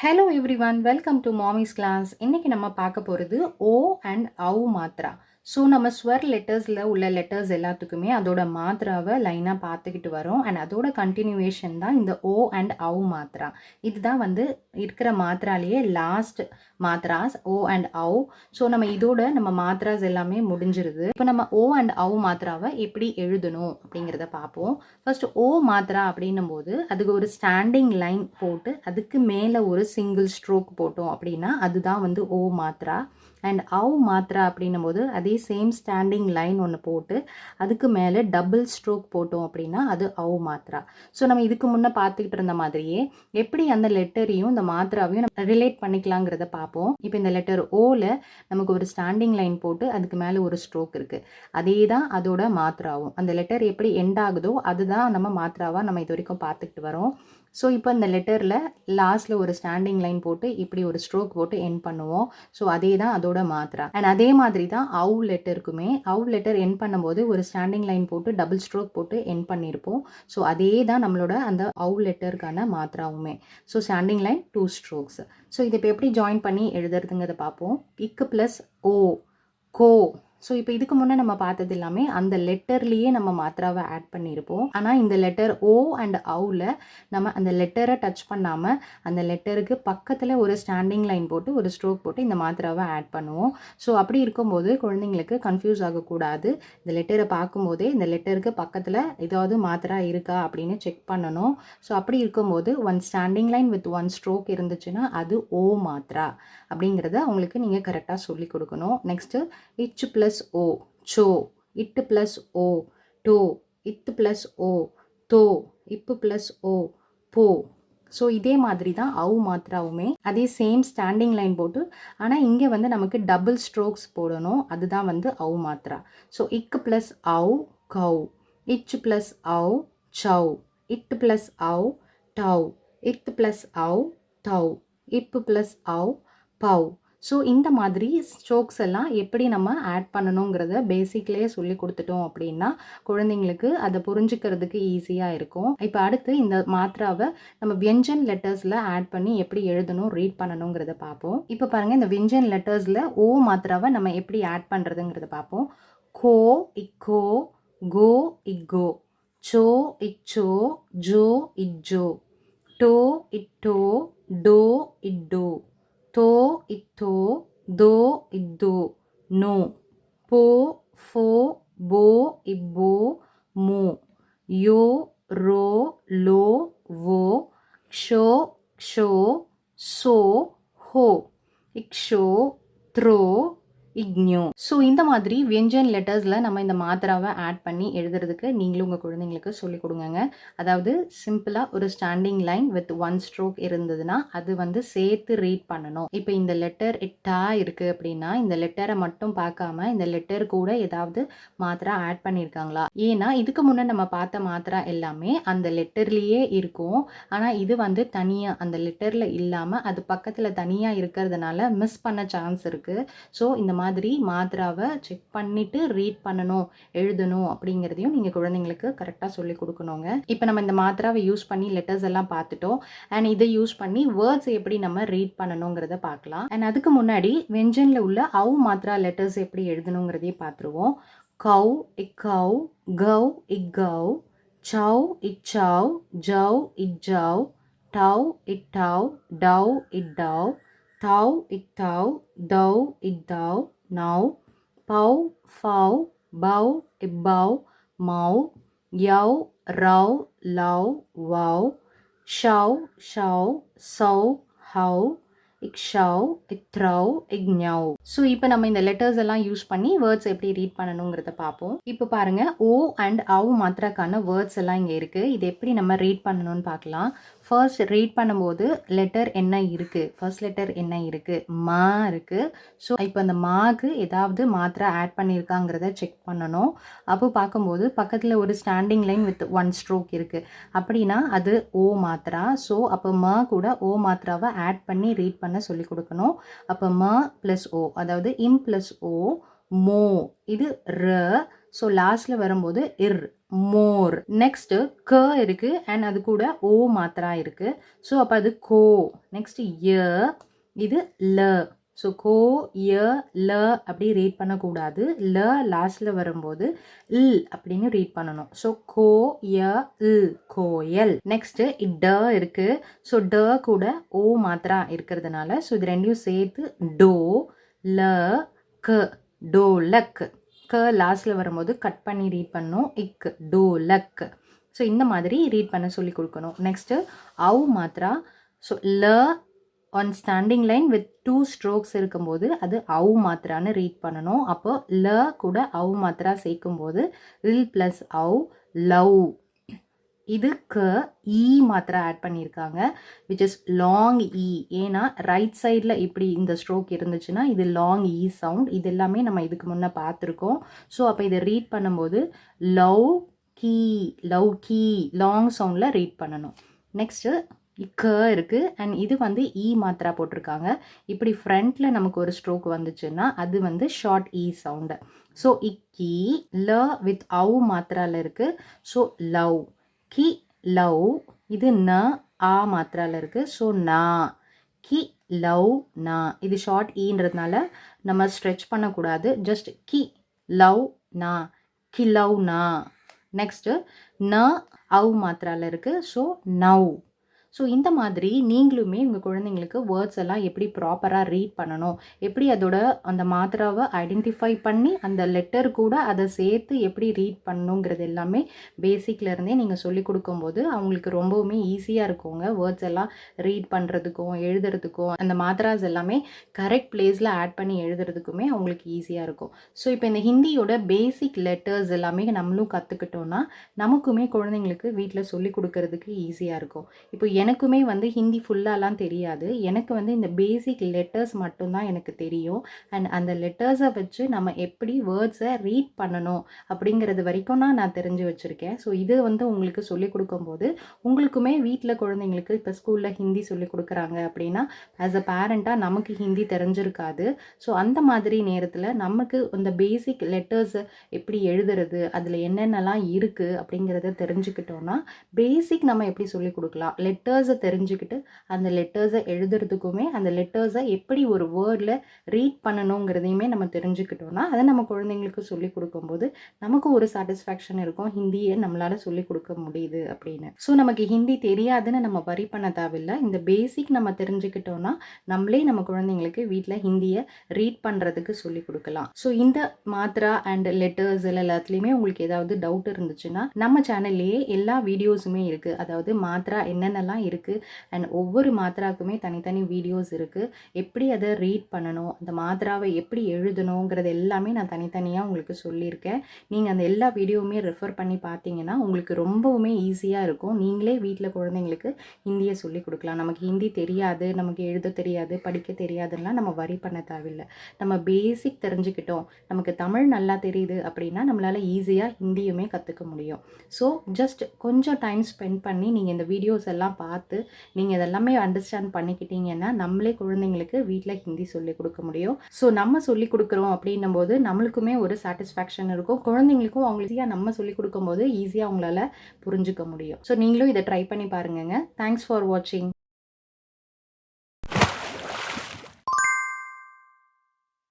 Hello everyone, welcome to Mami's class. இன்னைக்கு நம்ம பார்க்க போகிறது ஓ அண்ட் ஔ மாத்ரா. ஸோ நம்ம ஸ்வர் லெட்டர்ஸில் உள்ள லெட்டர்ஸ் எல்லாத்துக்குமே அதோட மாத்ராவை லைனாக பார்த்துக்கிட்டு வரோம். அண்ட் அதோட கண்டினியூவேஷன் தான் இந்த ஓ அண்ட் ஔ மாத்ரா. இதுதான் இருக்கிற மாத்ராலேயே லாஸ்ட் மாத்ராஸ் ஓ அண்ட் ஔ. ஸோ நம்ம மாத்ராஸ் எல்லாமே முடிஞ்சிருது. இப்போ நம்ம ஓ அண்ட் ஔ மாத்ராவை எப்படி எழுதணும் அப்படிங்கிறத பார்ப்போம். ஃபர்ஸ்ட் ஓ மாத்ரா அப்படின்னும் போது அதுக்கு ஒரு ஸ்டாண்டிங் லைன் போட்டு அதுக்கு மேலே ஒரு சிங்கிள் ஸ்ட்ரோக் போட்டோம் அப்படின்னா அதுதான் ஓ மாத்ரா. அண்ட் ஔ மாத்ரா அப்படின்னும் போது அதே சேம் ஸ்டாண்டிங் லைன் ஒன்று போட்டு அதுக்கு மேலே டபுள் ஸ்ட்ரோக் போட்டோம் அப்படின்னா அது ஔ மாத்ரா. ஸோ நம்ம இதுக்கு முன்னே பார்த்துக்கிட்டு இருந்த மாதிரியே எப்படி அந்த லெட்டரையும் இந்த மாத்ராவையும் நம்ம ரிலேட் பண்ணிக்கலாங்கிறத பார்ப்போம். இப்போ இந்த லெட்டர் ஓவில் நமக்கு ஒரு ஸ்டாண்டிங் லைன் போட்டு அதுக்கு மேலே ஒரு ஸ்ட்ரோக் இருக்குது. அதே தான் அதோட மாத்ராவும். அந்த லெட்டர் எப்படி எண்ட் ஆகுதோ அதுதான் நம்ம மாத்ராவாக நம்ம இது வரைக்கும் பார்த்துக்கிட்டு வரோம். ஸோ இப்போ இந்த லெட்டரில் லாஸ்ட்டில் ஒரு ஸ்டாண்டிங் லைன் போட்டு இப்படி ஒரு ஸ்ட்ரோக் போட்டு எண்ட் பண்ணுவோம். ஸோ அதே தான் அதோட மாத்ரா. அண்ட் அதே மாதிரி தான் ஔ லெட்டருக்குமே ஔ லெட்டர் எண்ட் பண்ணும்போது ஒரு ஸ்டாண்டிங் லைன் போட்டு டபுள் ஸ்ட்ரோக் போட்டு எண்ட் பண்ணியிருப்போம். ஸோ அதே தான் நம்மளோட அந்த ஔ லெட்டருக்கான மாத்ராவுமே. So standing line 2 strokes. So இதை இப்போ எப்படி ஜாயின் பண்ணி எழுதுறதுங்கிறத பார்ப்போம். இக்கு ப்ளஸ் ஓ, கோ. ஸோ இப்போ இதுக்கு முன்னே நம்ம பார்த்தது எல்லாமே அந்த லெட்டர்லேயே நம்ம மாத்ராவை ஆட் பண்ணியிருப்போம். ஆனால் இந்த லெட்டர் ஓ அண்ட் ஔவில் நம்ம அந்த லெட்டரை டச் பண்ணாமல் அந்த லெட்டருக்கு பக்கத்தில் ஒரு ஸ்டாண்டிங் லைன் போட்டு ஒரு ஸ்ட்ரோக் போட்டு இந்த மாத்ராவை ஆட் பண்ணுவோம். ஸோ அப்படி இருக்கும்போது குழந்தைங்களுக்கு கன்ஃபியூஸ் ஆகக்கூடாது. இந்த லெட்டரை பார்க்கும்போதே இந்த லெட்டருக்கு பக்கத்தில் ஏதாவது மாத்ரா இருக்கா அப்படின்னு செக் பண்ணணும். ஸோ அப்படி இருக்கும்போது one standing line with one stroke இருந்துச்சுன்னா அது ஓ மாத்ரா அப்படிங்கிறத அவங்களுக்கு நீங்கள் கரெக்டாக சொல்லி கொடுக்கணும். நெக்ஸ்ட்டு இச் ப்ளஸ் ஓ, சோ. இட்டு ப்ளஸ் ஓ, டோ. இத்து ப்ளஸ் ஓ, தோ. இப்பு ப்ளஸ் ஓ, போ. ஸோ இதே மாதிரி தான் ஔ மாத்ராவுமே அதே சேம் ஸ்டாண்டிங் லைன் போட்டு, ஆனால் இங்கே நமக்கு டபுள் ஸ்ட்ரோக்ஸ் போடணும். அதுதான் ஔ மாத்ரா. ஸோ இக்கு ப்ளஸ் ஔ, கௌ. இச் ப்ளஸ் ஔ, சௌ. இட்டு ப்ளஸ் ஔ, டௌ. இத்து ப்ளஸ் ஔ, தௌ. இப்பு ப்ளஸ் ஔ, பௌ. ஸோ இந்த மாதிரி ஸ்ட்ரோக்ஸ் எல்லாம் எப்படி நம்ம ஆட் பண்ணணுங்கிறத பேசிக்லேயே சொல்லி கொடுத்துட்டோம் அப்படின்னா குழந்தைங்களுக்கு அதை புரிஞ்சுக்கிறதுக்கு ஈஸியாக இருக்கும். இப்போ அடுத்து இந்த மாத்ராவை நம்ம வியஞ்சன் லெட்டர்ஸில் ஆட் பண்ணி எப்படி எழுதணும், ரீட் பண்ணணுங்கிறத பார்ப்போம். இப்போ பாருங்கள், இந்த வியஞ்சன் லெட்டர்ஸில் ஓ மாத்ராவை நம்ம எப்படி ஆட் பண்ணுறதுங்கிறத பார்ப்போம். கோ, இக்கோ. கோ, இக்கோ. சோ, இச்சோ. ஜோ, இஜ்ஜோ. டோ, இட்டோ. டோ, இட்டோ. தோ, இத்தோ. தோ, இத்தோ. நோ. போ, ஃபோ. போ, இப்போ. மோ. யோ, ரோ. லோ, வோ. க்ஷோ, க்ஷோ. சோ, ஹோ. இக்ஷோ, த்ரோ, இக்ஞோ. ஸோ இந்த மாதிரி வியஞ்சன் லெட்டர்ஸில் நம்ம இந்த மாத்ராவை ஆட் பண்ணி எழுதுறதுக்கு நீங்களும் உங்கள் குழந்தைங்களுக்கு சொல்லிக் கொடுங்க. அதாவது சிம்பிளாக ஒரு standing line with one stroke இருந்ததுன்னா அது சேர்த்து ரீட் பண்ணணும். இப்போ இந்த லெட்டர் டா இருக்குது அப்படின்னா இந்த லெட்டரை மட்டும் பார்க்காம இந்த லெட்டர் கூட ஏதாவது மாத்ரா ஆட் பண்ணியிருக்காங்களா. ஏன்னா இதுக்கு முன்னே நம்ம பார்த்த மாத்ரா எல்லாமே அந்த லெட்டர்லேயே இருக்கும். ஆனால் இது தனியாக அந்த லெட்டரில் இல்லாமல் அது பக்கத்தில் தனியாக இருக்கிறதுனால மிஸ் பண்ண சான்ஸ் இருக்குது. ஸோ இந்த மாதிரி மாத்ராவை செக் பண்ணிவிட்டு ரீட் பண்ணணும், எழுதணும் அப்படிங்கிறதையும் நீங்கள் குழந்தைங்களுக்கு கரெக்டாக சொல்லி கொடுக்கணுங்க. இப்போ நம்ம இந்த மாத்ராவை யூஸ் பண்ணி லெட்டர்ஸ் எல்லாம் பார்த்துட்டோம். அண்ட் இதை யூஸ் பண்ணி வேர்ட்ஸ் எப்படி நம்ம ரீட் பண்ணணுங்கிறத பார்க்கலாம். அண்ட் அதுக்கு முன்னாடி வெஞ்சனில் உள்ள ஔ மாத்ரா லெட்டர்ஸ் எப்படி எழுதணுங்கிறதையும் பார்த்துருவோம். கௌ, இக்கௌ. கௌ, இக்கௌ. சௌ, இச்சௌ. ஜௌ, இச்சௌ. டௌ, இட்டௌ. டௌ, இட்டௌ. தௌ, இத்தௌ. தௌ, இத்தௌ. Now. Bow, ஃபௌ. Bow, இப்பௌ. மௌ. யௌ, ரௌ. லௌ, வௌ. ஷௌ, ஷௌ. Chhau, how. இக்ஷௌ, இத்ரௌ, இக்ஞௌ. So இப்போ நம்ம இந்த லெட்டர்ஸ் எல்லாம் யூஸ் பண்ணி வேர்ட்ஸ் எப்படி ரீட் பண்ணணுங்கிறத பார்ப்போம். இப்போ பாருங்க, ஓ அண்ட் ஔ மாத்ராக்கான வேர்ட்ஸ் எல்லாம் இங்கே இருக்குது. இது எப்படி நம்ம ரீட் பண்ணணும்னு பார்க்கலாம். ஃபர்ஸ்ட் ரீட் பண்ணும்போது லெட்டர் என்ன இருக்குது, ஃபர்ஸ்ட் லெட்டர் என்ன இருக்குது, மா இருக்குது. ஸோ இப்போ அந்த மாக்கு ஏதாவது மாத்ரா ஆட் பண்ணியிருக்காங்கிறத செக் பண்ணணும். அப்போ பார்க்கும்போது பக்கத்தில் ஒரு standing line with one stroke இருக்குது அப்படின்னா அது ஓ மாத்ரா. ஸோ அப்போ ம கூட ஓ மாத்ராவை ஆட் பண்ணி ரீட் பண்ண சொல்லி கொடுக்கணும். அப்போ ம ப்ளஸ் ஓ, அதாவது இம் ப்ளஸ் ஓ, மோ. இது ர. ஸோ லாஸ்ட்டில் வரும்போது இர். மோர். நெக்ஸ்ட் க இருக்கு அண்ட் அது கூட ஓ மாத்திரா இருக்கு. ஸோ அப்போ அது கோ. நெக்ஸ்ட் ய, இது ல. ஸோ கோ ய ல அப்படி ரீட் பண்ணக்கூடாது. ல லாஸ்ட்ல வரும்போது இல் அப்படின்னு ரீட் பண்ணணும். ஸோ கோ ய இல், கோயல். நெக்ஸ்ட் ட இருக்கு. ஸோ ட கூட ஓ மாத்திரா இருக்கிறதுனால ஸோ இது ரெண்டையும் சேர்த்து டோ ல க, டோலக். க லாஸ்ட்ல வரும்போது கட் பண்ணி ரீட் பண்ணணும். இக், டோலக். ஸோ இந்த மாதிரி ரீட் பண்ண சொல்லி கொடுக்கணும். நெக்ஸ்ட் அவ் மாத்திரா. ஸோ ல on standing line with 2 strokes இருக்கும்போது அது அவ் மாத்திரான்னு ரீட் பண்ணணும். அப்போ ல கூட அவ் மாத்திரா சேர்க்கும்போது இல் பிளஸ் அவ், லவ். இது க ஈ மாத்திரா ஆட் பண்ணியிருக்காங்க விச் இஸ் லாங் இ. ஏன்னா ரைட் சைடில் இப்படி இந்த ஸ்ட்ரோக் இருந்துச்சுன்னா இது லாங் இ சவுண்ட். இது எல்லாமே நம்ம இதுக்கு முன்னே பார்த்துருக்கோம். ஸோ அப்போ இதை ரீட் பண்ணும்போது லவ் கீ, லவ் கீ லாங் சவுண்டில் ரீட் பண்ணணும். நெக்ஸ்ட்டு க இருக்குது அண்ட் இது வந்து இ மாத்திரா போட்டிருக்காங்க. இப்படி ஃப்ரண்ட்டில் நமக்கு ஒரு ஸ்ட்ரோக் வந்துச்சுன்னா அது வந்து ஷார்ட் இ சவுண்டு. ஸோ இக்கி ல வித் அவ் மாத்திரால இருக்குது. ஸோ லவ் கி, லவ். இது ந ஆ மாத்திரால இருக்குது. ஸோ நா கி, லவ் நா. இது ஷார்ட் ஈன்றதுனால நம்ம ஸ்ட்ரெச் பண்ணக்கூடாது. ஜஸ்ட் கி, லவ் நா, கி லவ் நா. நெக்ஸ்ட்டு ந அவ் மாத்திரால இருக்குது. So now. ஸோ இந்த மாதிரி நீங்களுமே உங்கள் குழந்தைங்களுக்கு வேர்ட்ஸ் எல்லாம் எப்படி ப்ராப்பராக ரீட் பண்ணணும், எப்படி அதோட அந்த மாத்திராவை ஐடென்டிஃபை பண்ணி அந்த லெட்டர் கூட அதை சேர்த்து எப்படி ரீட் பண்ணணுங்கிறது எல்லாமே பேசிக்லேருந்தே நீங்கள் சொல்லிக் கொடுக்கும்போது அவங்களுக்கு ரொம்பவுமே ஈஸியாக இருக்குங்க. வேர்ட்ஸ் எல்லாம் ரீட் பண்ணுறதுக்கும் எழுதுறதுக்கும் அந்த மாத்திராஸ் எல்லாமே கரெக்ட் பிளேஸில் ஆட் பண்ணி எழுதுறதுக்குமே அவங்களுக்கு ஈஸியாக இருக்கும். ஸோ இப்போ இந்த ஹிந்தியோட பேசிக் லெட்டர்ஸ் எல்லாமே நம்மளும் கற்றுக்கிட்டோன்னா நமக்குமே குழந்தைங்களுக்கு வீட்டில் சொல்லிக் கொடுக்கறதுக்கு ஈஸியாக இருக்கும். இப்போ எனக்குமே வந்து ஹிந்தி ஃபுல்லாலாம் தெரியாது. எனக்கு வந்து இந்த பேசிக் லெட்டர்ஸ் மட்டும்தான் எனக்கு தெரியும். அண்ட் அந்த லெட்டர்ஸை வச்சு நம்ம எப்படி வேர்ட்ஸை ரீட் பண்ணணும் அப்படிங்கிறது வரைக்கும் நான் தெரிஞ்சு வச்சுருக்கேன். ஸோ இது வந்து உங்களுக்கு சொல்லிக் கொடுக்கும்போது உங்களுக்குமே வீட்டில் குழந்தைங்களுக்கு இப்போ ஸ்கூலில் ஹிந்தி சொல்லிக் கொடுக்குறாங்க அப்படின்னா ஆஸ் அ பேரண்ட்டாக நமக்கு ஹிந்தி தெரிஞ்சிருக்காது. ஸோ அந்த மாதிரி நேரத்தில் நமக்கு இந்த பேசிக் லெட்டர்ஸை எப்படி எழுதுறது, அதில் என்னென்னலாம் இருக்குது அப்படிங்கிறத தெரிஞ்சுக்கிட்டோன்னா பேசிக் நம்ம எப்படி சொல்லிக் கொடுக்கலாம். லெட்டர்ஸை தெரிஞ்சுக்கிட்டு அந்த லெட்டர்ஸை எழுதுறதுக்குமே அந்த லெட்டர்ஸை எப்படி ஒரு வேர்டில் ரீட் பண்ணணுங்கிறதையுமே நம்ம தெரிஞ்சுக்கிட்டோன்னா அதை நம்ம குழந்தைங்களுக்கு சொல்லிக் கொடுக்கும்போது நமக்கு ஒரு சாட்டிஸ்ஃபேக்ஷன் இருக்கும், ஹிந்தியை நம்மளால் சொல்லிக் கொடுக்க முடியுது அப்படின்னு. ஸோ நமக்கு ஹிந்தி தெரியாதுன்னு நம்ம வரி பண்ண தேவையில்லை. இந்த பேசிக் நம்ம தெரிஞ்சுக்கிட்டோன்னா நம்மளே நம்ம குழந்தைங்களுக்கு வீட்டில் ஹிந்தியை ரீட் பண்ணுறதுக்கு சொல்லிக் கொடுக்கலாம். ஸோ இந்த மாத்ரா அண்ட் லெட்டர்ஸ் எல்லாத்துலேயுமே உங்களுக்கு ஏதாவது டவுட் இருந்துச்சுன்னா நம்ம சேனல்லையே எல்லா வீடியோஸுமே இருக்குது. அதாவது மாத்ரா என்னென்னலாம் இருக்குது அண்ட் ஒவ்வொரு மாத்திராக்குமே தனித்தனி வீடியோஸ் இருக்குது. எப்படி அதை ரீட் பண்ணணும், அந்த மாத்திராவை எப்படி எழுதணுங்கிறது எல்லாமே நான் தனித்தனியாக உங்களுக்கு சொல்லியிருக்கேன். நீங்கள் அந்த எல்லா வீடியோவுமே ரெஃபர் பண்ணி பார்த்தீங்கன்னா உங்களுக்கு ரொம்பவுமே ஈஸியாக இருக்கும். நீங்களே வீட்டில் குழந்தைங்களுக்கு ஹிந்தியை சொல்லி கொடுக்கலாம். நமக்கு ஹிந்தி தெரியாது, நமக்கு எழுத தெரியாது, படிக்க தெரியாதுன்னா நம்ம வரி பண்ண தேவையில்லை. நம்ம பேசிக் தெரிஞ்சுக்கிட்டோம், நமக்கு தமிழ் நல்லா தெரியுது அப்படின்னா நம்மளால் ஈஸியாக ஹிந்தியுமே கற்றுக்க முடியும். ஸோ ஜஸ்ட் கொஞ்சம் டைம் ஸ்பெண்ட் பண்ணி நீங்கள் இந்த வீடியோஸ் எல்லாம் பார்த்து நீங்கள் இதெல்லாமே அண்டர்ஸ்டாண்ட் பண்ணிக்கிட்டீங்கன்னா நம்மளே குழந்தைங்களுக்கு வீட்டில் ஹிந்தி சொல்லிக் கொடுக்க முடியும். ஸோ நம்ம சொல்லிக் கொடுக்குறோம் அப்படின்னும் போது நம்மளுக்குமே ஒரு சாட்டிஸ்ஃபேக்ஷன் இருக்கும். குழந்தைங்களுக்கும் அவங்களுக்கு ஈஸியாக நம்ம சொல்லிக் கொடுக்கும் போது ஈஸியாக அவங்களால புரிஞ்சுக்க முடியும். ஸோ நீங்களும் இதை ட்ரை பண்ணி பாருங்க. தேங்க்ஸ் ஃபார் வாட்சிங்.